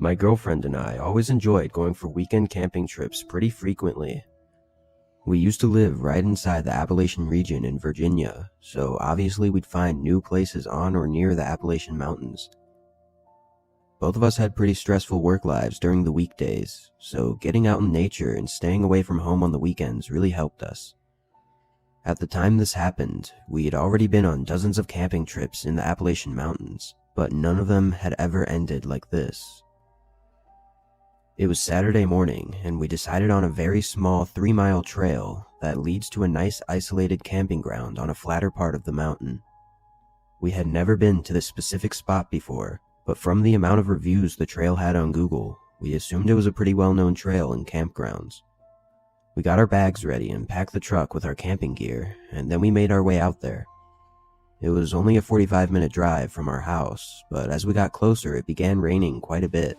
My girlfriend and I always enjoyed going for weekend camping trips pretty frequently. We used to live right inside the Appalachian region in Virginia, so obviously we'd find new places on or near the Appalachian Mountains. Both of us had pretty stressful work lives during the weekdays, so getting out in nature and staying away from home on the weekends really helped us. At the time this happened, we had already been on dozens of camping trips in the Appalachian Mountains, but none of them had ever ended like this. It was Saturday morning, and we decided on a very small 3-mile trail that leads to a nice isolated camping ground on a flatter part of the mountain. We had never been to this specific spot before, but from the amount of reviews the trail had on Google, we assumed it was a pretty well-known trail and campgrounds. We got our bags ready and packed the truck with our camping gear, and then we made our way out there. It was only a 45-minute drive from our house, but as we got closer it began raining quite a bit.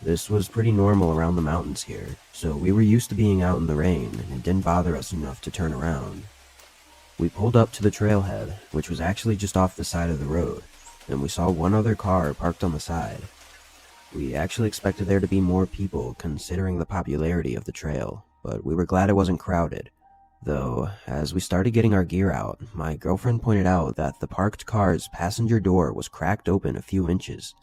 This was pretty normal around the mountains here, so we were used to being out in the rain, and it didn't bother us enough to turn around. We pulled up to the trailhead, which was actually just off the side of the road, and we saw one other car parked on the side. We actually expected there to be more people considering the popularity of the trail, but we were glad it wasn't crowded. Though, as we started getting our gear out, my girlfriend pointed out that the parked car's passenger door was cracked open a few inches.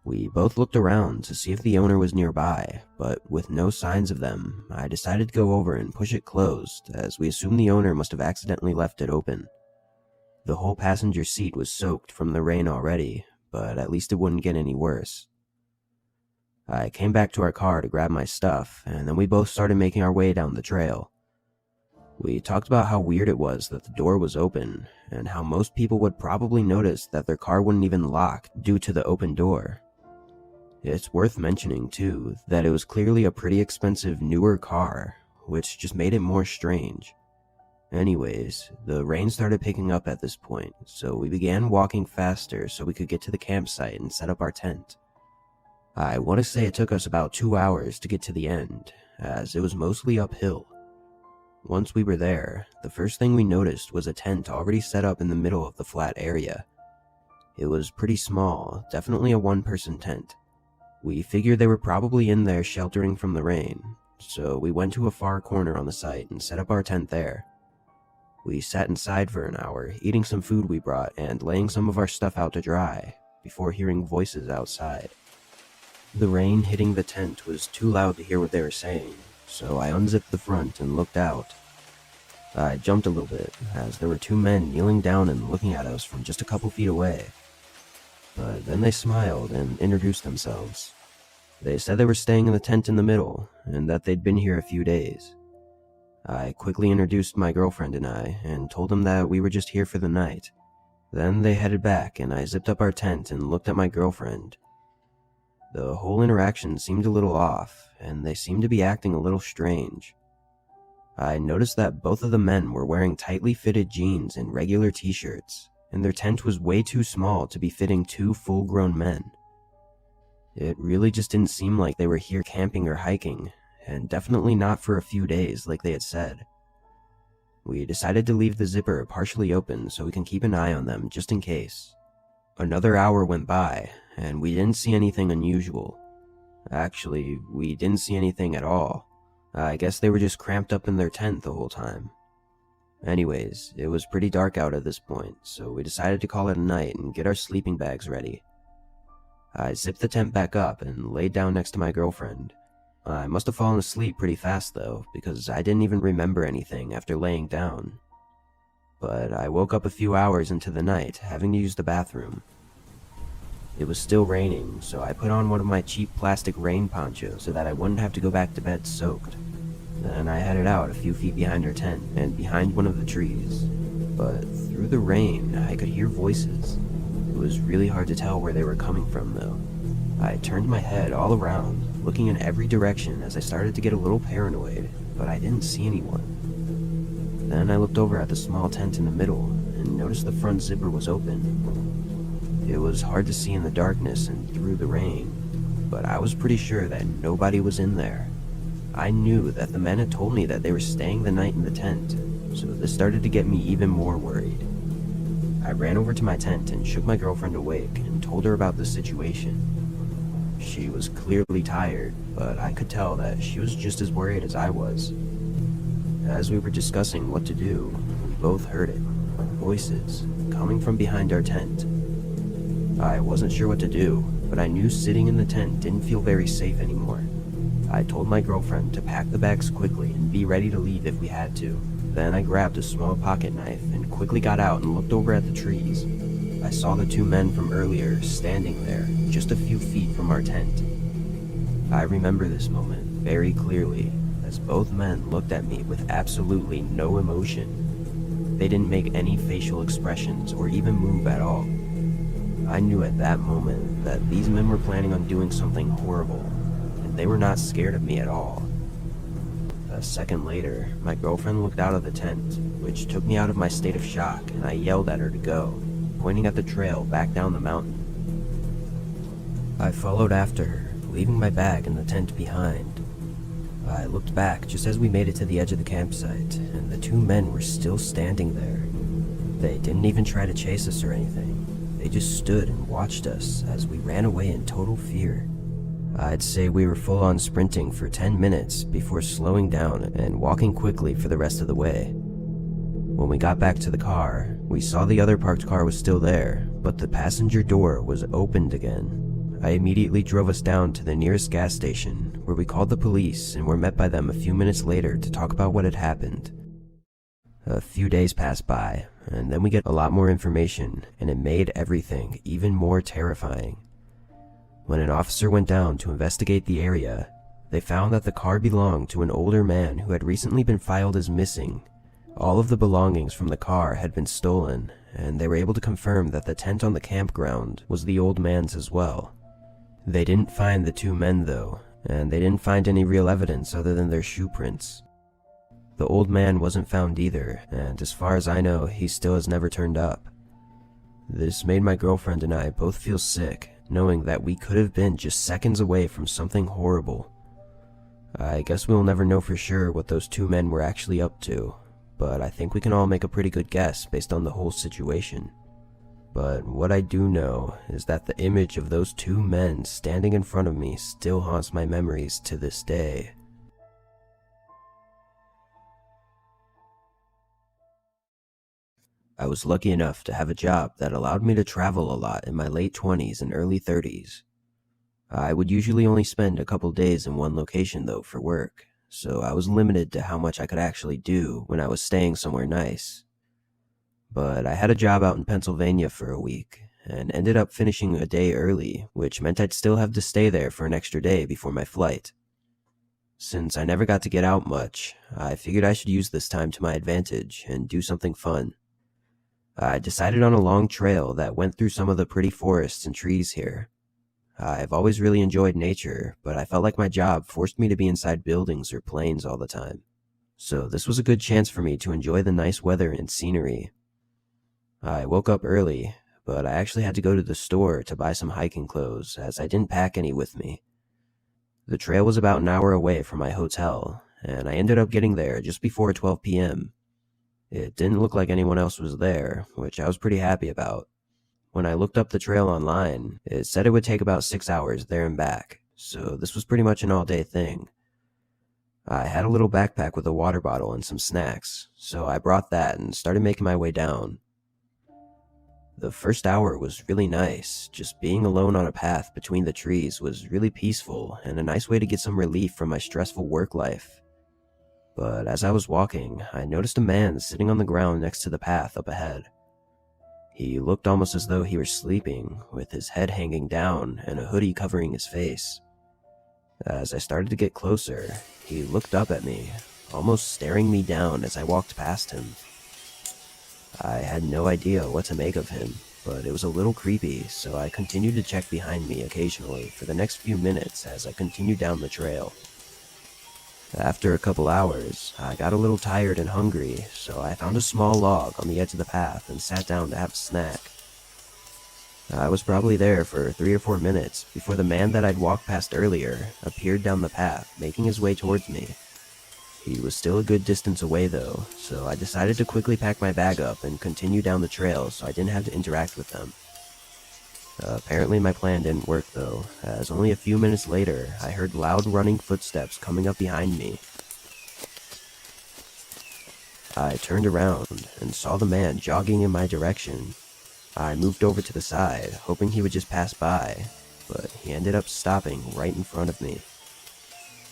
We both looked around to see if the owner was nearby, but with no signs of them, I decided to go over and push it closed, as we assumed the owner must have accidentally left it open. The whole passenger seat was soaked from the rain already, but at least it wouldn't get any worse. I came back to our car to grab my stuff, and then we both started making our way down the trail. We talked about how weird it was that the door was open, and how most people would probably notice that their car wouldn't even lock due to the open door. It's worth mentioning, too, that it was clearly a pretty expensive newer car, which just made it more strange. Anyways, the rain started picking up at this point, so we began walking faster so we could get to the campsite and set up our tent. I want to say it took us about 2 hours to get to the end, as it was mostly uphill. Once we were there, the first thing we noticed was a tent already set up in the middle of the flat area. It was pretty small, definitely a one-person tent. We figured they were probably in there sheltering from the rain, so we went to a far corner on the site and set up our tent there. We sat inside for an hour, eating some food we brought and laying some of our stuff out to dry, before hearing voices outside. The rain hitting the tent was too loud to hear what they were saying, so I unzipped the front and looked out. I jumped a little bit, as there were 2 men kneeling down and looking at us from just a couple feet away. But then they smiled and introduced themselves. They said they were staying in the tent in the middle, and that they'd been here a few days. I quickly introduced my girlfriend and I, and told them that we were just here for the night. Then they headed back, and I zipped up our tent and looked at my girlfriend. The whole interaction seemed a little off, and they seemed to be acting a little strange. I noticed that both of the men were wearing tightly fitted jeans and regular t-shirts, and their tent was way too small to be fitting 2 full-grown men. It really just didn't seem like they were here camping or hiking, and definitely not for a few days like they had said. We decided to leave the zipper partially open so we can keep an eye on them just in case. Another hour went by, and we didn't see anything unusual. Actually, we didn't see anything at all. I guess they were just cramped up in their tent the whole time. Anyways, it was pretty dark out at this point, so we decided to call it a night and get our sleeping bags ready. I zipped the tent back up and laid down next to my girlfriend. I must have fallen asleep pretty fast though, because I didn't even remember anything after laying down. But I woke up a few hours into the night, having to use the bathroom. It was still raining, so I put on one of my cheap plastic rain ponchos so that I wouldn't have to go back to bed soaked. Then I headed out a few feet behind her tent and behind one of the trees. But through the rain, I could hear voices. It was really hard to tell where they were coming from though. I turned my head all around, looking in every direction as I started to get a little paranoid, but I didn't see anyone. Then I looked over at the small tent in the middle and noticed the front zipper was open. It was hard to see in the darkness and through the rain, but I was pretty sure that nobody was in there. I knew that the men had told me that they were staying the night in the tent, so this started to get me even more worried. I ran over to my tent and shook my girlfriend awake and told her about the situation. She was clearly tired, but I could tell that she was just as worried as I was. As we were discussing what to do, we both heard it. Voices coming from behind our tent. I wasn't sure what to do, but I knew sitting in the tent didn't feel very safe anymore. I told my girlfriend to pack the bags quickly and be ready to leave if we had to. Then I grabbed a small pocket knife and quickly got out and looked over at the trees. I saw the two men from earlier standing there, just a few feet from our tent. I remember this moment very clearly, as both men looked at me with absolutely no emotion. They didn't make any facial expressions or even move at all. I knew at that moment that these men were planning on doing something horrible, and they were not scared of me at all. A second later, my girlfriend looked out of the tent, which took me out of my state of shock, and I yelled at her to go, pointing at the trail back down the mountain. I followed after her, leaving my bag in the tent behind. I looked back just as we made it to the edge of the campsite, and the two men were still standing there. They didn't even try to chase us or anything. They just stood and watched us as we ran away in total fear. I'd say we were full on sprinting for 10 minutes before slowing down and walking quickly for the rest of the way. When we got back to the car, we saw the other parked car was still there, but the passenger door was opened again. I immediately drove us down to the nearest gas station, where we called the police and were met by them a few minutes later to talk about what had happened. A few days passed by, and then we get a lot more information, and it made everything even more terrifying. When an officer went down to investigate the area, they found that the car belonged to an older man who had recently been filed as missing. All of the belongings from the car had been stolen, and they were able to confirm that the tent on the campground was the old man's as well. They didn't find the two men though, and they didn't find any real evidence other than their shoe prints. The old man wasn't found either, and as far as I know, he still has never turned up. This made my girlfriend and I both feel sick, knowing that we could have been just seconds away from something horrible. I guess we'll never know for sure what those two men were actually up to, but I think we can all make a pretty good guess based on the whole situation. But what I do know is that the image of those two men standing in front of me still haunts my memories to this day. I was lucky enough to have a job that allowed me to travel a lot in my late 20s and early 30s. I would usually only spend a couple days in one location though for work, so I was limited to how much I could actually do when I was staying somewhere nice. But I had a job out in Pennsylvania for a week, and ended up finishing a day early, which meant I'd still have to stay there for an extra day before my flight. Since I never got to get out much, I figured I should use this time to my advantage and do something fun. I decided on a long trail that went through some of the pretty forests and trees here. I've always really enjoyed nature, but I felt like my job forced me to be inside buildings or planes all the time. So this was a good chance for me to enjoy the nice weather and scenery. I woke up early, but I actually had to go to the store to buy some hiking clothes as I didn't pack any with me. The trail was about an hour away from my hotel, and I ended up getting there just before 12 p.m. It didn't look like anyone else was there, which I was pretty happy about. When I looked up the trail online, it said it would take about 6 hours there and back, so this was pretty much an all-day thing. I had a little backpack with a water bottle and some snacks, so I brought that and started making my way down. The first hour was really nice. Just being alone on a path between the trees was really peaceful and a nice way to get some relief from my stressful work life. But as I was walking, I noticed a man sitting on the ground next to the path up ahead. He looked almost as though he were sleeping, with his head hanging down and a hoodie covering his face. As I started to get closer, he looked up at me, almost staring me down as I walked past him. I had no idea what to make of him, but it was a little creepy, so I continued to check behind me occasionally for the next few minutes as I continued down the trail. After a couple hours, I got a little tired and hungry, so I found a small log on the edge of the path and sat down to have a snack. I was probably there for 3 or 4 minutes before the man that I'd walked past earlier appeared down the path, making his way towards me. He was still a good distance away though, so I decided to quickly pack my bag up and continue down the trail so I didn't have to interact with them. Apparently my plan didn't work though, as only a few minutes later, I heard loud running footsteps coming up behind me. I turned around and saw the man jogging in my direction. I moved over to the side, hoping he would just pass by, but he ended up stopping right in front of me.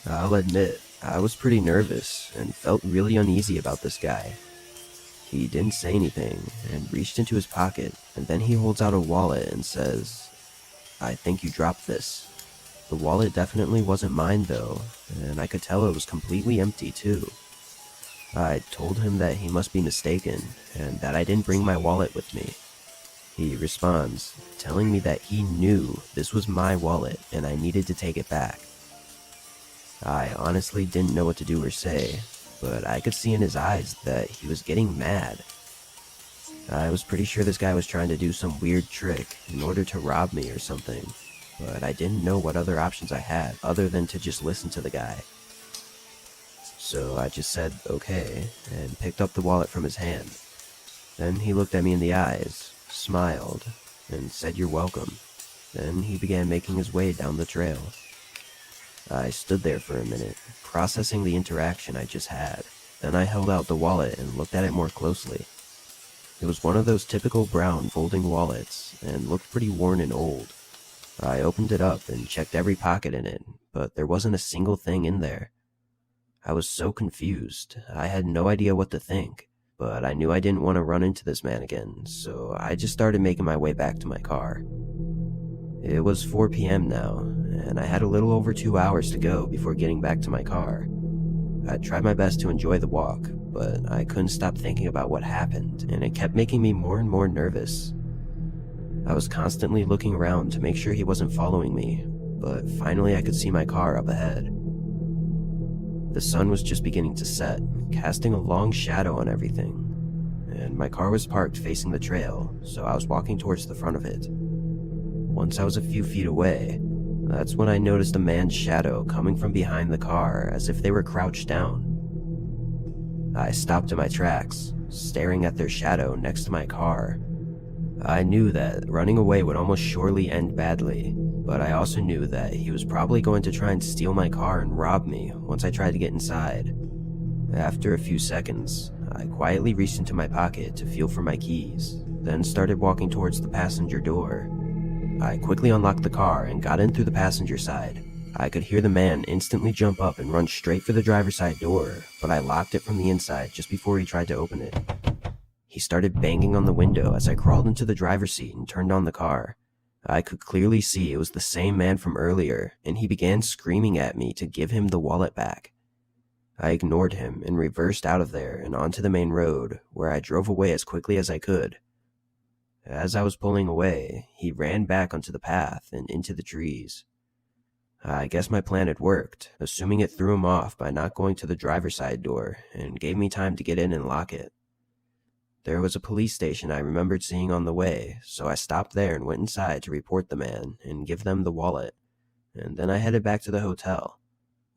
I'll admit, I was pretty nervous and felt really uneasy about this guy. He didn't say anything and reached into his pocket, and then he holds out a wallet and says, "I think you dropped this." The wallet definitely wasn't mine though, and I could tell it was completely empty too. I told him that he must be mistaken, and that I didn't bring my wallet with me. He responds, telling me that he knew this was my wallet and I needed to take it back. I honestly didn't know what to do or say, but I could see in his eyes that he was getting mad. I was pretty sure this guy was trying to do some weird trick in order to rob me or something, but I didn't know what other options I had other than to just listen to the guy. So I just said okay and picked up the wallet from his hand. Then he looked at me in the eyes, smiled, and said you're welcome. Then he began making his way down the trail. I stood there for a minute, processing the interaction I just had. Then I held out the wallet and looked at it more closely. It was one of those typical brown folding wallets, and looked pretty worn and old. I opened it up and checked every pocket in it, but there wasn't a single thing in there. I was so confused, I had no idea what to think, but I knew I didn't want to run into this man again, so I just started making my way back to my car. It was 4 p.m. now, and I had a little over 2 hours to go before getting back to my car. I tried my best to enjoy the walk, but I couldn't stop thinking about what happened, and it kept making me more and more nervous. I was constantly looking around to make sure he wasn't following me, but finally I could see my car up ahead. The sun was just beginning to set, casting a long shadow on everything, and my car was parked facing the trail, so I was walking towards the front of it. Once I was a few feet away, that's when I noticed a man's shadow coming from behind the car as if they were crouched down. I stopped in my tracks, staring at their shadow next to my car. I knew that running away would almost surely end badly, but I also knew that he was probably going to try and steal my car and rob me once I tried to get inside. After a few seconds, I quietly reached into my pocket to feel for my keys, then started walking towards the passenger door. I quickly unlocked the car and got in through the passenger side. I could hear the man instantly jump up and run straight for the driver's side door, but I locked it from the inside just before he tried to open it. He started banging on the window as I crawled into the driver's seat and turned on the car. I could clearly see it was the same man from earlier, and he began screaming at me to give him the wallet back. I ignored him and reversed out of there and onto the main road, where I drove away as quickly as I could. As I was pulling away, he ran back onto the path and into the trees. I guess my plan had worked, assuming it threw him off by not going to the driver's side door and gave me time to get in and lock it. There was a police station I remembered seeing on the way, so I stopped there and went inside to report the man and give them the wallet, and then I headed back to the hotel.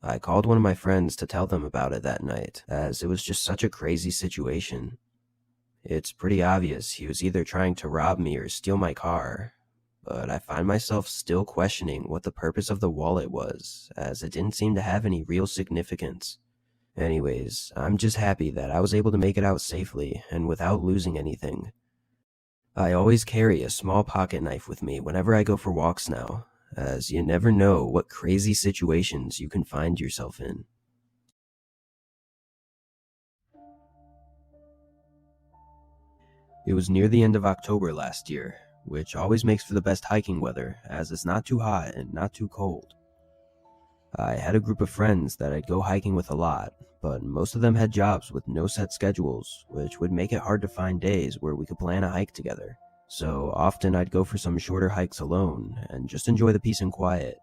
I called one of my friends to tell them about it that night, as it was just such a crazy situation. It's pretty obvious he was either trying to rob me or steal my car, but I find myself still questioning what the purpose of the wallet was, as it didn't seem to have any real significance. Anyways, I'm just happy that I was able to make it out safely and without losing anything. I always carry a small pocket knife with me whenever I go for walks now, as you never know what crazy situations you can find yourself in. It was near the end of October last year, which always makes for the best hiking weather, as it's not too hot and not too cold. I had a group of friends that I'd go hiking with a lot, but most of them had jobs with no set schedules, which would make it hard to find days where we could plan a hike together. So often I'd go for some shorter hikes alone and just enjoy the peace and quiet.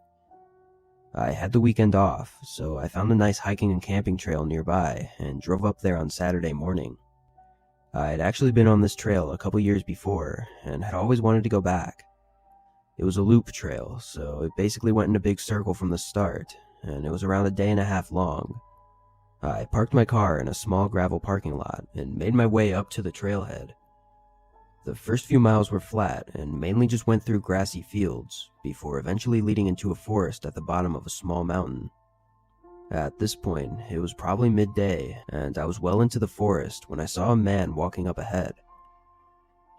I had the weekend off, so I found a nice hiking and camping trail nearby and drove up there on Saturday morning. I'd actually been on this trail a couple years before and had always wanted to go back. It was a loop trail, so it basically went in a big circle from the start, and it was around a day and a half long. I parked my car in a small gravel parking lot and made my way up to the trailhead. The first few miles were flat and mainly just went through grassy fields, before eventually leading into a forest at the bottom of a small mountain. At this point, it was probably midday, and I was well into the forest when I saw a man walking up ahead.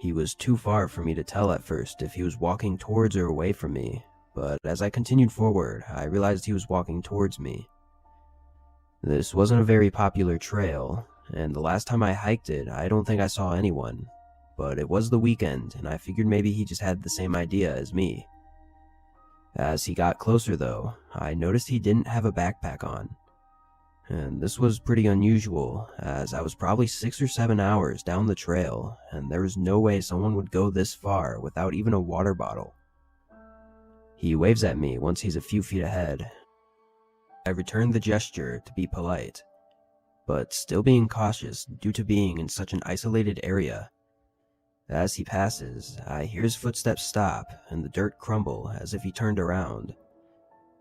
He was too far for me to tell at first if he was walking towards or away from me, but as I continued forward, I realized he was walking towards me. This wasn't a very popular trail, and the last time I hiked it, I don't think I saw anyone, but it was the weekend, and I figured maybe he just had the same idea as me. As he got closer though, I noticed he didn't have a backpack on. And this was pretty unusual, as I was probably 6 or 7 hours down the trail, and there was no way someone would go this far without even a water bottle. He waves at me once he's a few feet ahead. I return the gesture to be polite, but still being cautious due to being in such an isolated area. As he passes, I hear his footsteps stop and the dirt crumble as if he turned around.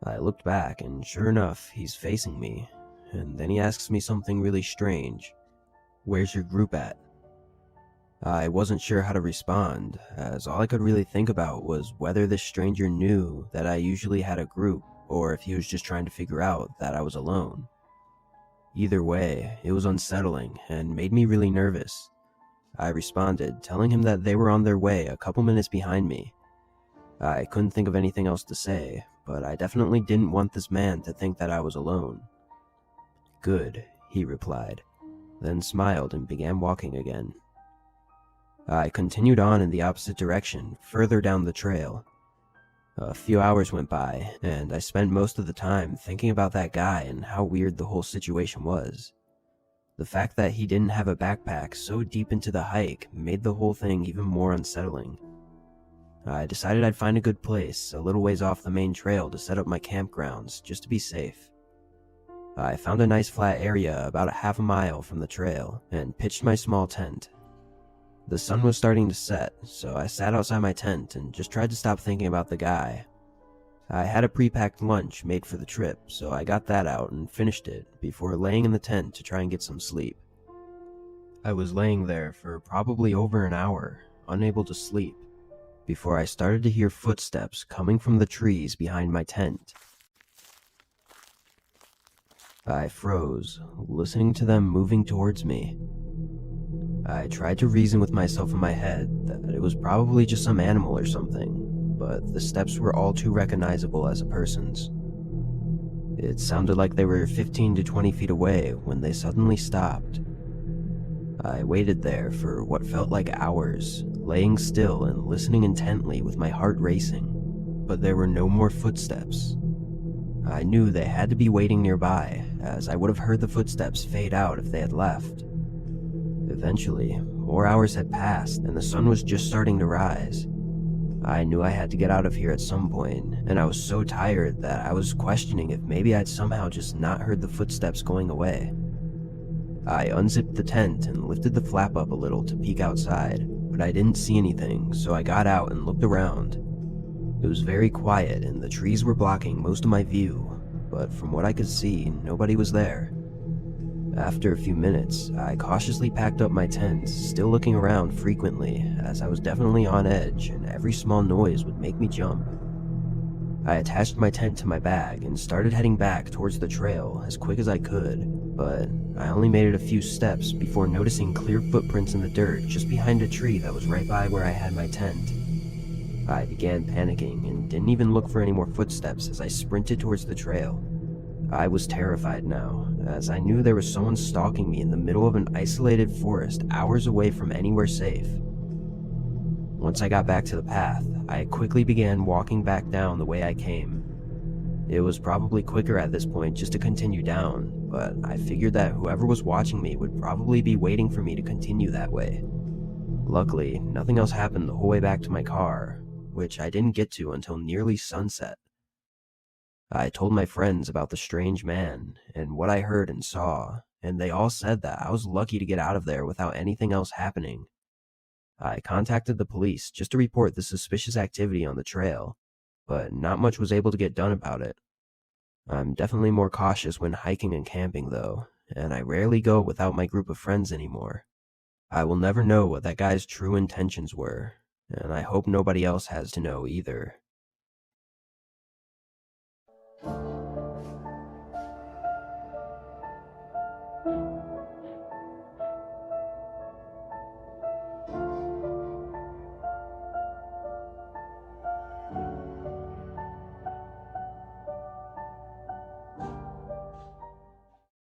I looked back and sure enough, he's facing me, and then he asks me something really strange. "Where's your group at?" I wasn't sure how to respond, as all I could really think about was whether this stranger knew that I usually had a group, or if he was just trying to figure out that I was alone. Either way, it was unsettling and made me really nervous. I responded, telling him that they were on their way a couple minutes behind me. I couldn't think of anything else to say, but I definitely didn't want this man to think that I was alone. "Good," he replied, then smiled and began walking again. I continued on in the opposite direction, further down the trail. A few hours went by, and I spent most of the time thinking about that guy and how weird the whole situation was. The fact that he didn't have a backpack so deep into the hike made the whole thing even more unsettling. I decided I'd find a good place a little ways off the main trail to set up my campgrounds just to be safe. I found a nice flat area about a half a mile from the trail and pitched my small tent. The sun was starting to set, so I sat outside my tent and just tried to stop thinking about the guy. I had a pre-packed lunch made for the trip, so I got that out and finished it before laying in the tent to try and get some sleep. I was laying there for probably over an hour, unable to sleep, before I started to hear footsteps coming from the trees behind my tent. I froze, listening to them moving towards me. I tried to reason with myself in my head that it was probably just some animal or something, but the steps were all too recognizable as a person's. It sounded like they were 15 to 20 feet away when they suddenly stopped. I waited there for what felt like hours, laying still and listening intently with my heart racing, but there were no more footsteps. I knew they had to be waiting nearby, as I would have heard the footsteps fade out if they had left. Eventually, more hours had passed and the sun was just starting to rise. I knew I had to get out of here at some point, and I was so tired that I was questioning if maybe I'd somehow just not heard the footsteps going away. I unzipped the tent and lifted the flap up a little to peek outside, but I didn't see anything, so I got out and looked around. It was very quiet and the trees were blocking most of my view, but from what I could see, nobody was there. After a few minutes, I cautiously packed up my tent, still looking around frequently, as I was definitely on edge and every small noise would make me jump. I attached my tent to my bag and started heading back towards the trail as quick as I could, but I only made it a few steps before noticing clear footprints in the dirt just behind a tree that was right by where I had my tent. I began panicking and didn't even look for any more footsteps as I sprinted towards the trail. I was terrified now, as I knew there was someone stalking me in the middle of an isolated forest hours away from anywhere safe. Once I got back to the path, I quickly began walking back down the way I came. It was probably quicker at this point just to continue down, but I figured that whoever was watching me would probably be waiting for me to continue that way. Luckily, nothing else happened the whole way back to my car, which I didn't get to until nearly sunset. I told my friends about the strange man and what I heard and saw, and they all said that I was lucky to get out of there without anything else happening. I contacted the police just to report the suspicious activity on the trail, but not much was able to get done about it. I'm definitely more cautious when hiking and camping though, and I rarely go without my group of friends anymore. I will never know what that guy's true intentions were, and I hope nobody else has to know either.